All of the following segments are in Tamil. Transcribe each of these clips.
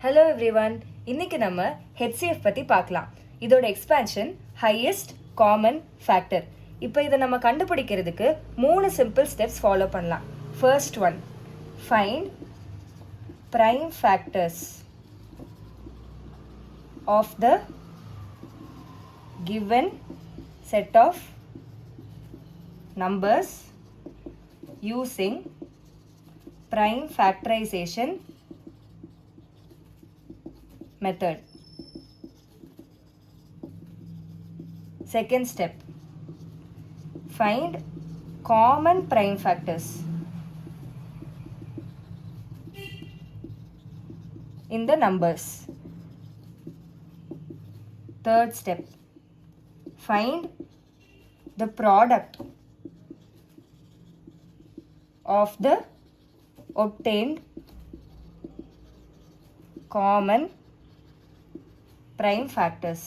ஹலோ எவ்ரிவன், இன்னைக்கு நம்ம HCF பற்றி பார்க்கலாம். இதோட எக்ஸ்பேன்ஷன் ஹையஸ்ட் காமன் ஃபேக்டர். இப்போ இதை நம்ம கண்டுபிடிக்கிறதுக்கு 3 சிம்பிள் ஸ்டெப்ஸ் ஃபாலோ பண்ணலாம். First one, find prime factors of the given set of numbers using prime factorization method. Second step, find common prime factors in the numbers. Third step, find the product of the obtained common prime factors.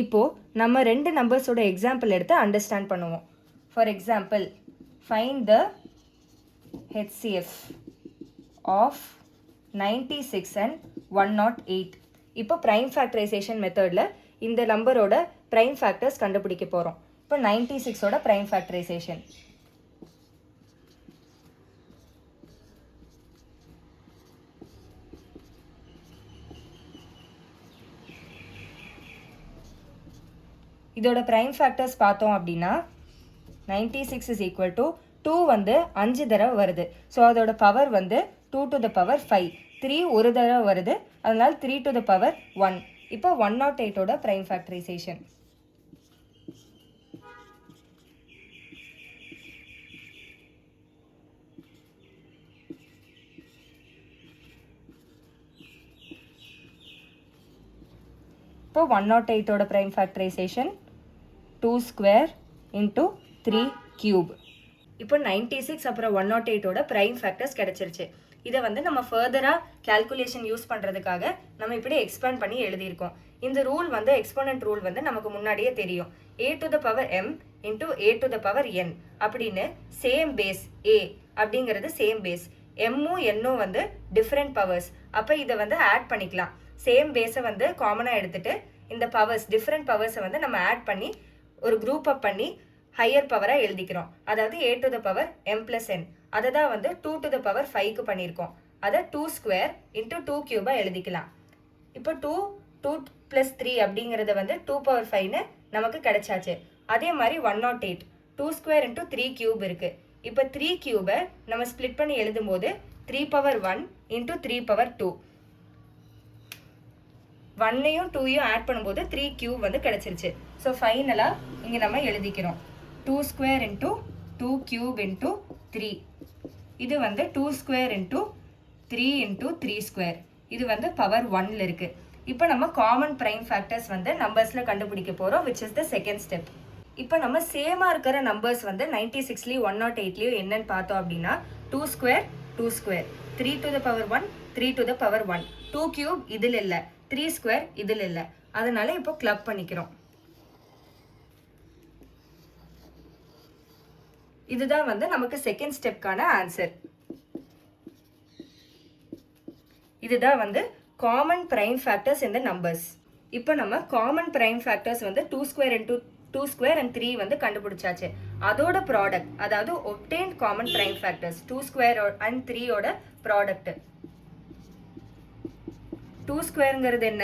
இப்போ நம்ம ரெண்டு நம்பர்ஸோட எக்ஸாம்பிள் எடுத்து அண்டர்ஸ்டாண்ட் பண்ணுவோம். For example, find the HCF of 96 and 108. இப்போ ப்ரைம் ஃபேக்டரைசேஷன் மெத்தடில் இந்த நம்பரோட ப்ரைம் ஃபேக்டர்ஸ் கண்டுபிடிக்க போகிறோம். இப்போ 96ஓட ப்ரைம் ஃபேக்டரைசேஷன். இதோட ப்ரைம் ஃபேக்டர்ஸ் பார்த்தோம் அப்படின்னா 96 is equal to 2 வந்து 5 தடவை வருது. ஸோ அதோட பவர் வந்து 2 to the power 5. 3 ஒரு தடவை வருது, அதனால் 3 to the power 1. இப்போ 108ஓட ப்ரைம் ஃபேக்டரைசேஷன். இப்போ 108ஓட prime factorization 2 square into 3 cube. இப்போ 96 அப்புறம் 108ஓட ப்ரைம் ஃபேக்டர்ஸ் கிடச்சிருச்சு. இதை வந்து நம்ம ஃபர்தராக கேல்குலேஷன் யூஸ் பண்ணுறதுக்காக நம்ம இப்படி எக்ஸ்பேண்ட் பண்ணி எழுதியிருக்கோம். இந்த ரூல் வந்து எக்ஸ்போனன்ட் ரூல் வந்து நமக்கு முன்னாடியே தெரியும். a to the power m into a to the power n அப்படின்னு சேம் பேஸ் a அப்படிங்கிறது சேம் பேஸ், எம்மும் என்னும் வந்து டிஃப்ரெண்ட் பவர்ஸ். அப்போ இதை வந்து ஆட் பண்ணிக்கலாம். சேம் பேஸை வந்து காமனாக எடுத்துகிட்டு இந்த பவர்ஸ் டிஃப்ரெண்ட் பவர்ஸை வந்து நம்ம ஆட் பண்ணி ஒரு குரூப் அப் பண்ணி ஹையர் பவராக எழுதிக்கிறோம். அதாவது a to the power m plus n. அதை தான் வந்து 2 to the power 5க்கு பண்ணியிருக்கோம். அதை 2 ஸ்கொயர் இன்ட்டு 2 கியூபாக எழுதிக்கலாம். இப்போ 2 + 3 அப்படிங்கிறத வந்து 2 power 5ன்னு நமக்கு கிடைச்சாச்சு. அதே மாதிரி 108 2 ஸ்கொயர் இன்ட்டு 3 கியூப் இருக்குது. இப்போ 3 கியூபை நம்ம ஸ்ப்ளிட் பண்ணி எழுதும் போது 3 power 1 இன்ட்டு 3 power 2. 1ஐயும் 2ஐயும் ஆட் பண்ணும்போது 3 கியூப் வந்து கிடச்சிருச்சு. ஸோ ஃபைனலாக இங்கே நம்ம எழுதிக்கிறோம் 2 ஸ்கொயர் இன்ட்டு 2 கியூப் இன்ட்டு 3. இது வந்து 2 ஸ்கொயர் இன்ட்டு 3 இன்ட்டு 3 ஸ்கொயர். இது வந்து பவர் 1ல் இருக்குது. இப்போ நம்ம காமன் ப்ரைம் ஃபேக்டர்ஸ் வந்து நம்பர்ஸில் கண்டுபிடிக்க போகிறோம், which is the second step. இப்போ நம்ம சேமாக இருக்கிற நம்பர்ஸ் வந்து 96லேயும் 108லேயும் என்னன்னு பார்த்தோம் அப்படின்னா 2 square 2 square, 3 to the power 1 3 to the power 1, 2 cube இதில் இல்லை, 3 ஸ்கொயர் இதில் இல்லை. அதனால இப்போ கிளப் பண்ணிக்கிறோம். இதுதான் வந்து நமக்கு செகண்ட் ஸ்டெப்கான ஆன்சர். இதுதான் வந்து காமன் ப்ரைம் ஃபேக்டர்ஸ் இந்த நம்பர்ஸ். இப்போ நம்ம காமன் ப்ரைம் ஃபேக்டர்ஸ் வந்து 2 ஸ்கொயர் இன்ட்டு 2 ஸ்கொயர் அண்ட் 3 வந்து கண்டுபிடிச்சாச்சு. அதோட ப்ராடக்ட், அதாவது obtained common prime factors 2 square and 3ஓட ப்ராடக்ட். 2 ஸ்கொயருங்கிறது என்ன?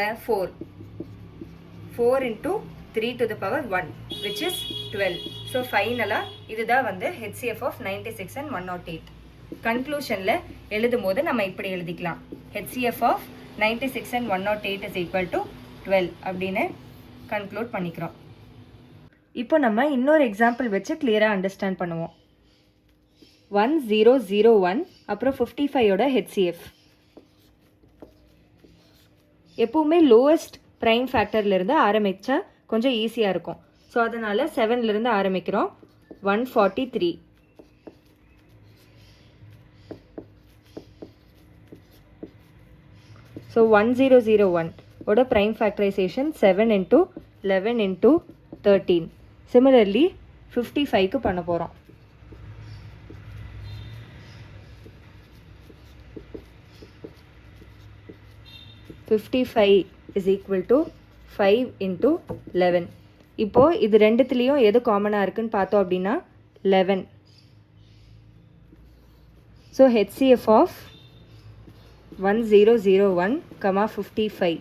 4 into 3 to the power 1 which is 12. So ஃபைனலாக இதுதான் வந்து HCF of 96 and 108. கன்க்ளூஷனில் எழுதும் போது நம்ம இப்படி எழுதிக்கலாம், HCF of 96 and 108 is equal to 12 அப்படின்னு கன்க்ளூட் பண்ணிக்கிறோம். இப்போ நம்ம இன்னொரு எக்ஸாம்பிள் வச்சு கிளியராக அண்டர்ஸ்டாண்ட் பண்ணுவோம். 1001 அப்புறம் 55ஓட HCF. எப்பவுமே லோவஸ்ட் ப்ரைம் ஃபேக்டர்லேருந்து ஆரம்பித்தா கொஞ்சம் ஈஸியாக இருக்கும். ஸோ அதனால் 7லேருந்து ஆரம்பிக்கிறோம். 143. ஸோ 1001 ஓட prime factorization 7 into 11 into 13. Similarly 55க்கு பண்ண போகிறோம். 55 இஸ் ஈக்குவல் டு 5 இன்ட்டு 11. இப்போது இது ரெண்டுத்துலேயும் எது காமனாக இருக்குன்னு பார்த்தோம் அப்படின்னா 11. So HCF of 1001, 55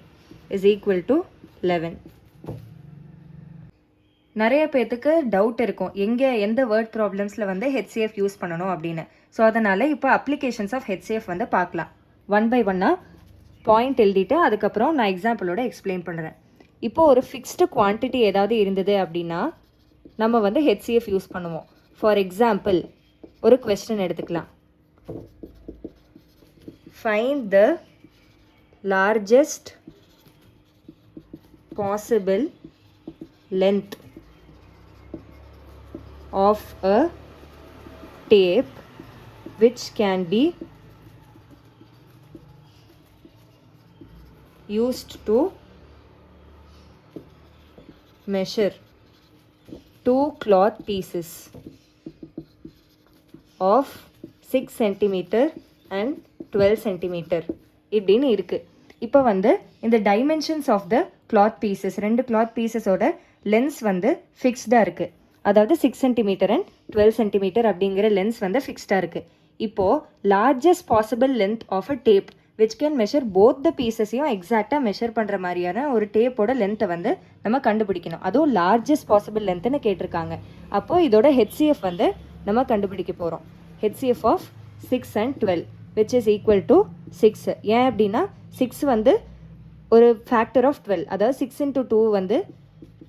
is equal to 11. நிறைய பேர்த்துக்கு டவுட் இருக்கும் எந்த வேர்ட் ப்ராப்ளம்ஸில் வந்து ஹெச்சிஎஃப் யூஸ் பண்ணணும் அப்படின்னு. ஸோ அதனால் இப்போ அப்ளிகேஷன்ஸ் ஆஃப் ஹெச்சிஎஃப் வந்து பார்க்கலாம். ஒன் பை ஒன்னாக பாயிண்ட் எழுதிட்டு அதுக்கப்புறம் நான் எக்ஸாம்பிளோட எக்ஸ்பிளைன் பண்ணுறேன். இப்போது ஒரு ஃபிக்ஸ்டு குவான்டிட்டி ஏதாவது இருந்தது அப்படின்னா நம்ம வந்து ஹெச்சிஎஃப் யூஸ் பண்ணுவோம். ஃபார் எக்ஸாம்பிள் ஒரு கொஸ்டின் எடுத்துக்கலாம். Find the largest possible length of a tape which can be used to measure 2 cloth pieces of 6 cm and 12 cm இப்படின்னு இருக்குது. இப்போ வந்து இந்த dimensions of the cloth pieces, 2 cloth பீசஸோட லென்ஸ் வந்து ஃபிக்ஸ்டாக இருக்குது. அதாவது 6 cm அண்ட் 12 cm அப்படிங்கிற லென்ஸ் வந்து ஃபிக்ஸ்டாக இருக்குது. இப்போது largest possible length of a tape which can measure both the பீசஸையும் எக்ஸாக்டாக மெஷர் பண்ணுற மாதிரியான ஒரு டேப்போட லென்த்தை வந்து நம்ம கண்டுபிடிக்கணும். அதுவும் லார்ஜஸ்ட் பாசிபிள் லென்த்துன்னு கேட்டிருக்காங்க. அப்போது இதோட ஹெச்சிஎஃப் வந்து நம்ம கண்டுபிடிக்க போகிறோம். HCF of 6 and 12 which is equal to 6. ஏன் அப்படின்னா 6 வந்து ஒரு ஃபேக்டர் ஆஃப் 12, அதாவது 6 into 2 வந்து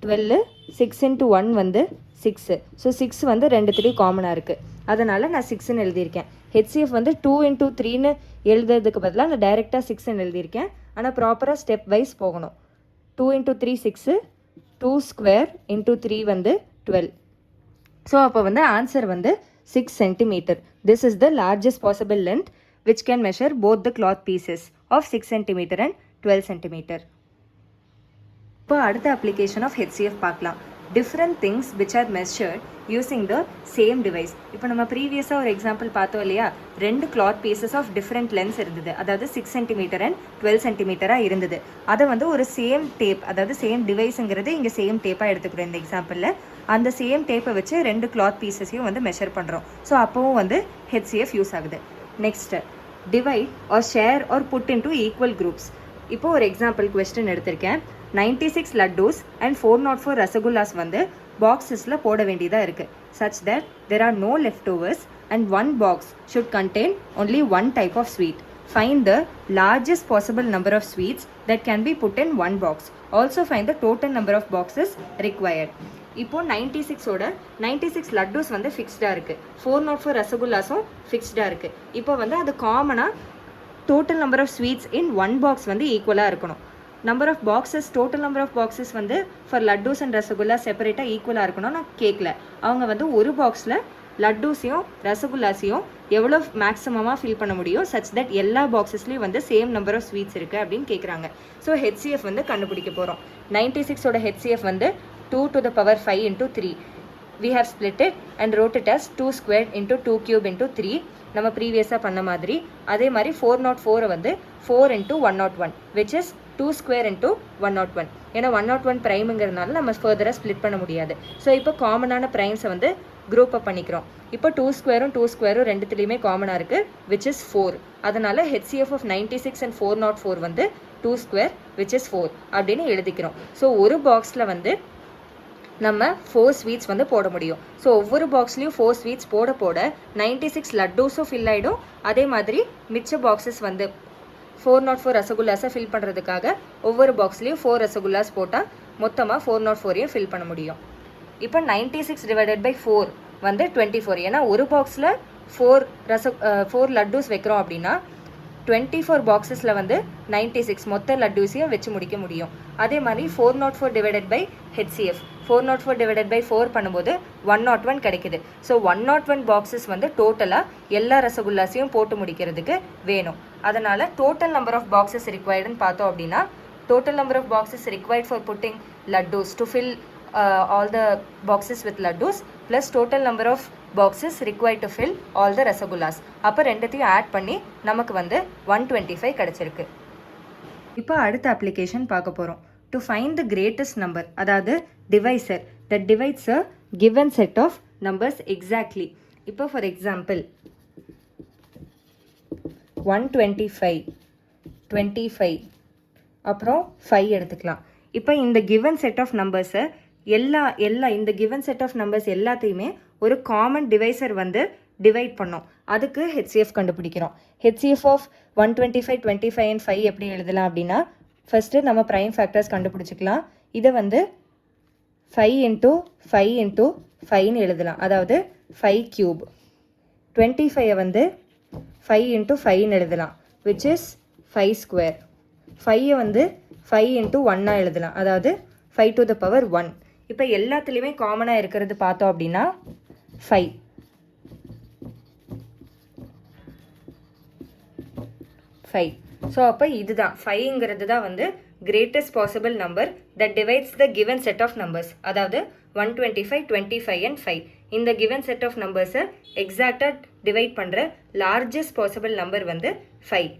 12, 6 into 1 வந்து 6. ஸோ 6 வந்து ரெண்டுத்துலேயும் காமனாக இருக்குது. அதனால் நான் 6ன்னு எழுதியிருக்கேன். ஹெச்சிஎஃப் வந்து 2 into 3ன்னு எழுதுறதுக்கு பதிலாக நான் டைரெக்டாக 6ன்னு எழுதியிருக்கேன். ஆனால் ப்ராப்பராக ஸ்டெப் வைஸ் போகணும். 2 into 3 6, 2 square into 3 வந்து 12. ஸோ அப்போ வந்து ஆன்சர் வந்து 6 cm. This is the largest possible length which can measure both the cloth pieces of 6 cm and 12 cm. இப்போ அடுத்த application of HCF பார்க்கலாம். Different things which are measured using the same device. இப்போ நம்ம ப்ரீவியஸாக ஒரு எக்ஸாம்பிள் பார்த்தோம் இல்லையா, 2 cloth pieces of different lengths இருந்தது. அதாவது 6 cm and 12 cm இருந்தது. அதை வந்து ஒரு சேம் டேப், அதாவது சேம் டிவைஸுங்கிறது இங்கே சேம் டேப்பாக எடுத்துக்கிறோம் இந்த எக்ஸாம்பிளில். அந்த சேம் டேப்பை வச்சு 2 கிளாத் பீசஸையும் வந்து மெஷர் பண்ணுறோம். ஸோ அப்போவும் வந்து HCF யூஸ் ஆகுது. Next divide or share or put into equal groups. இப்போது ஒரு எக்ஸாம்பிள் கொஸ்டின் எடுத்திருக்கேன். 96 லட்டூஸ் அண்ட் 404 ரசகுல்லாஸ் வந்து பாக்ஸஸில் போட வேண்டியதாக இருக்குது. Such that there are no leftovers and 1 box should contain only 1 type of sweet. Find the largest possible number of sweets that can be put in 1 box. Also find the total number of boxes required. இப்போ 96 லட்டூஸ் வந்து ஃபிக்ஸ்டாக இருக்குது, 404 ரசகுல்லாஸும் ஃபிக்ஸ்டாக இருக்குது. இப்போ வந்து அது காமனாக total number of sweets in 1 box வந்து ஈக்குவலாக இருக்கணும். Number of boxes, total number of boxes வந்து ஃபார் லட்டூஸ் அண்ட் ரசகுல்லா செப்பரேட்டாக ஈக்குவலாக இருக்கணும். நான் கேட்கல, அவங்க வந்து ஒரு பாக்ஸில் லட்டூஸையும் ரசகுல்லாஸையும் எவ்வளோ மேக்ஸிமமாக ஃபில் பண்ண முடியும் சச் தட் எல்லா பாக்ஸஸ்லேயும் வந்து சேம் நம்பர் ஆஃப் ஸ்வீட்ஸ் இருக்குது அப்படின்னு கேட்குறாங்க. ஸோ HCF வந்து கண்டுபிடிக்க போகிறோம். 96ஓட HCF வந்து 2 to the power 5 into 3. We have split it and wrote it as 2 squared into 2 cube into 3. நம்ம ப்ரீவியஸாக பண்ண மாதிரி. அதே மாதிரி 404 வந்து 4 into 101 which is 2 square into 101. ஏன்னா 101 ப்ரைமுங்கிறதுனால நம்ம ஃபர்தராக ஸ்ப்ளிட் பண்ண முடியாது. ஸோ இப்போ காமனான ப்ரைம்ஸை வந்து குரூப் அப் பண்ணிக்கிறோம். இப்போ 2 ஸ்கொயரும் ரெண்டுத்துலேயுமே காமனாக இருக்குது which is 4. அதனால் HCF of 96 and 404 வந்து 2 square which is 4 அப்படின்னு எழுதிக்கிறோம். ஸோ ஒரு பாக்ஸில் வந்து நம்ம 4 ஸ்வீட்ஸ் வந்து போட முடியும். ஸோ ஒவ்வொரு பாக்ஸ்லேயும் 4 ஸ்வீட்ஸ் போட 96 லட்டூஸும் ஃபில் ஆகிடும். அதே மாதிரி மிச்ச பாக்ஸஸ் வந்து 404 ரசகுல்லாஸை ஃபில் பண்ணுறதுக்காக ஒவ்வொரு பாக்ஸ்லேயும் 4 ரசகுல்லாஸ் போட்டால் மொத்தமாக 404ஐயும் ஃபில் பண்ண முடியும். இப்போ 96 டிவைடட் பை 4 வந்து 24. ஏன்னா ஒரு பாக்ஸில் 4 லட்டூஸ் வைக்கிறோம் அப்படின்னா 24 பாக்ஸஸில் வந்து 96 மொத்த லட்டூஸையும் வச்சு முடிக்க முடியும். அதே மாதிரி 404 divided by HCF, 404 divided by 4 பண்ணும்போது 101 கிடைக்குது. ஸோ 101 பாக்ஸஸ் வந்து டோட்டலாக எல்லா ரசகுல்லாஸையும் போட்டு முடிக்கிறதுக்கு வேணும். அதனால் டோட்டல் நம்பர் ஆஃப் பாக்ஸஸ் ரிக்வயர்டுன்னு பார்த்தோம் அப்படின்னா total number of boxes required for putting laddoos to fill all the boxes with laddus plus total number of boxes required to fill all the rasagullas. அப்போ ரெண்டுத்தையும் ஆட் பண்ணி நமக்கு வந்து 125 கிடைச்சிருக்கு. இப்போ அடுத்த அப்ளிகேஷன் பார்க்க போகிறோம். To find the greatest number, அதாவது divisor that divides a given set of numbers exactly. இப்போ ஃபார் எக்ஸாம்பிள் 125, 25 அப்புறம் 5 எடுத்துக்கலாம். இப்போ இந்த கிவன் செட் ஆஃப் நம்பர்ஸை இந்த கிவன் செட் ஆஃப் நம்பர்ஸ் எல்லாத்தையுமே ஒரு காமன் டிவைசர் வந்து டிவைட் பண்ணோம். அதுக்கு ஹெச்சிஎஃப் கண்டுபிடிக்கிறோம். ஹெச்சிஎஃப் ஆஃப் 125, 25 and 5 எப்படி எழுதலாம் அப்படின்னா, ஃபஸ்ட்டு நம்ம ப்ரைம் ஃபேக்டர்ஸ் கண்டுபிடிச்சிக்கலாம். இதை வந்து 5 into 5 into 5ன்னு எழுதலாம், அதாவது 5 cube. 25 வந்து 5 into 5ன்னு எழுதலாம், which is 5 square. 5 வந்து 5 into 1 எழுதலாம், அதாவது 5 to the power 1. இப்போ எல்லாத்துலேயுமே காமனாக இருக்கிறது பார்த்தோம் அப்படின்னா 5. ஸோ அப்போ இதுதான் 5ங்கிறது தான் வந்து greatest possible number that divides the given set of numbers, அதாவது 125, 25 and 5. இந்த கிவன் செட் ஆஃப் நம்பர்ஸை எக்ஸாக்டாக டிவைட் பண்ணுற லார்ஜஸ்ட் பாசிபிள் நம்பர் வந்து 5.